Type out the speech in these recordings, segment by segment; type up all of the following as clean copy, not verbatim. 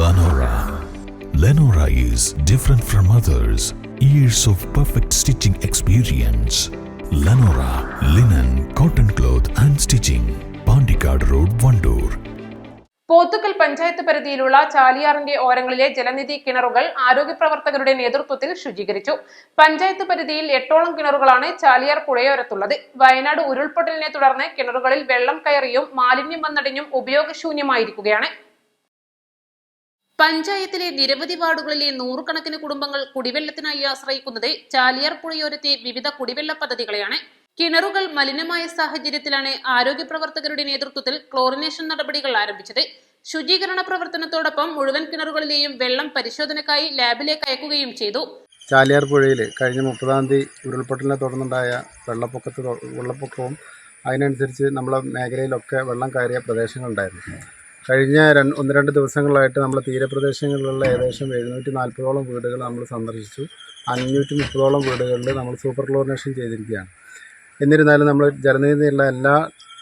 Lenora. Lenora is different from others. Years of perfect stitching experience. Lenora linen, cotton cloth and stitching. Pandikad Road, Vandoor. Pothukal panchayat പരിധിയിലുള്ള ചാലിയാറിന്റെ ഓരങ്ങളിലെ ജലനിധി കിണറുകൾ ആരോഗ്യ പ്രവർത്തകരുടെ നേതൃത്വത്തിൽ ശുചീകരിച്ചു. പഞ്ചായത്ത് പരിധിയിൽ 8ഓളം കിണറുകളാണ് ചാലിയാർ പുഴയോരത്തുള്ളത്. വയനാട് ഉരുൾപൊട്ടലിനെ തുടർന്ന് കിണറുകളിൽ വെള്ളം കയറിയും മാലിന്യം വന്നടിഞ്ഞും ഉപയോഗശൂന്യമായിരിക്കുകയാണ്. പഞ്ചായത്തിലെ നിരവധി വാർഡുകളിലെ നൂറുകണക്കിന് കുടുംബങ്ങൾ കുടിവെള്ളത്തിനായി ആശ്രയിക്കുന്നത് ചാലിയാർ പുഴയോരത്തെ വിവിധ കുടിവെള്ള പദ്ധതികളെയാണ്. കിണറുകൾ മലിനമായ സാഹചര്യത്തിലാണ് ആരോഗ്യ പ്രവർത്തകരുടെ നേതൃത്വത്തിൽ ക്ലോറിനേഷൻ നടപടികൾ ആരംഭിച്ചത്. ശുചീകരണ പ്രവർത്തനത്തോടൊപ്പം മുഴുവൻ കിണറുകളിലെയും വെള്ളം പരിശോധനയ്ക്കായി ലാബിലേക്ക് അയക്കുകയും ചെയ്തു. ചാലിയാർ പുഴയിൽ കഴിഞ്ഞ 30-ാം തീയതി ഉരുൾപൊട്ടലിനെ തുടർന്നുണ്ടായ വെള്ളപ്പൊക്കവും അതിനനുസരിച്ച് നമ്മളെ മേഖലയിലൊക്കെ വെള്ളം കയറിയ പ്രദേശങ്ങളുണ്ടായിരുന്നു. കഴിഞ്ഞ 1-2 ദിവസങ്ങളായിട്ട് നമ്മൾ തീരപ്രദേശങ്ങളിലുള്ള ഏകദേശം 740ഓളം വീടുകൾ നമ്മൾ സന്ദർശിച്ചു. 530ഓളം വീടുകളിൽ നമ്മൾ സൂപ്പർ ക്ലോറിനേഷൻ ചെയ്തിരിക്കുകയാണ്. എന്നിരുന്നാലും നമ്മൾ ജലനിധിയുള്ള എല്ലാ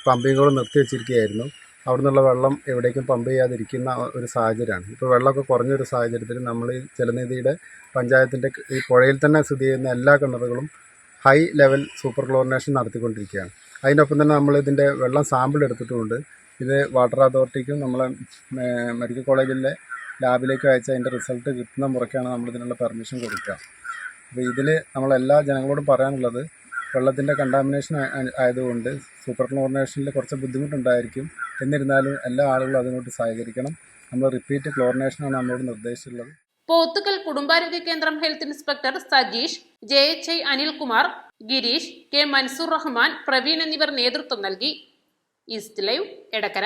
പമ്പിങ്ങുകളും നിർത്തിവെച്ചിരിക്കുകയായിരുന്നു. അവിടെ നിന്നുള്ള വെള്ളം എവിടേക്കും പമ്പ് ചെയ്യാതിരിക്കുന്ന ഒരു സാഹചര്യമാണ്. ഇപ്പോൾ വെള്ളമൊക്കെ കുറഞ്ഞൊരു സാഹചര്യത്തിൽ നമ്മൾ ഈ ജലനിധിയുടെ പഞ്ചായത്തിൻ്റെ ഈ പുഴയിൽ തന്നെ സ്ഥിതി ചെയ്യുന്ന എല്ലാ കിണറുകളും ഹൈ ലെവൽ സൂപ്പർ ക്ലോറിനേഷൻ നടത്തിക്കൊണ്ടിരിക്കുകയാണ്. അതിനൊപ്പം തന്നെ നമ്മൾ ഇതിൻ്റെ വെള്ളം സാമ്പിൾ എടുത്തിട്ടുമുണ്ട്. ഇത് വാട്ടർ അതോറിറ്റിക്കും നമ്മളെ മെഡിക്കൽ കോളേജിലെ ലാബിലേക്ക് അയച്ച് അതിൻ്റെ റിസൾട്ട് കിട്ടുന്ന മുറയ്ക്കാണ് നമ്മളിതിനുള്ള പെർമിഷൻ കൊടുക്കുക. അപ്പോൾ ഇതിൽ നമ്മളെല്ലാ ജനങ്ങളോടും പറയാനുള്ളത്, വെള്ളത്തിൻ്റെ കണ്ടാമിനേഷൻ ആയതുകൊണ്ട് സൂപ്പർ ക്ലോറിനേഷനിൽ കുറച്ച് ബുദ്ധിമുട്ടുണ്ടായിരിക്കും. എന്നിരുന്നാലും എല്ലാ ആളുകളും അതിനോട് സഹകരിക്കണം. നമ്മൾ റിപ്പീറ്റ് ക്ലോറിനേഷനാണ് നമ്മളോട് നിർദ്ദേശിച്ചിട്ടുള്ളത്. പോത്തുകൽ കുടുംബാരോഗ്യ കേന്ദ്രം health inspector Sajeesh, JHI Anilkumar, Gireesh, K Mansoor Rahman, Praveen എന്നിവർ നേതൃത്വം നൽകി. East live, Edakkara.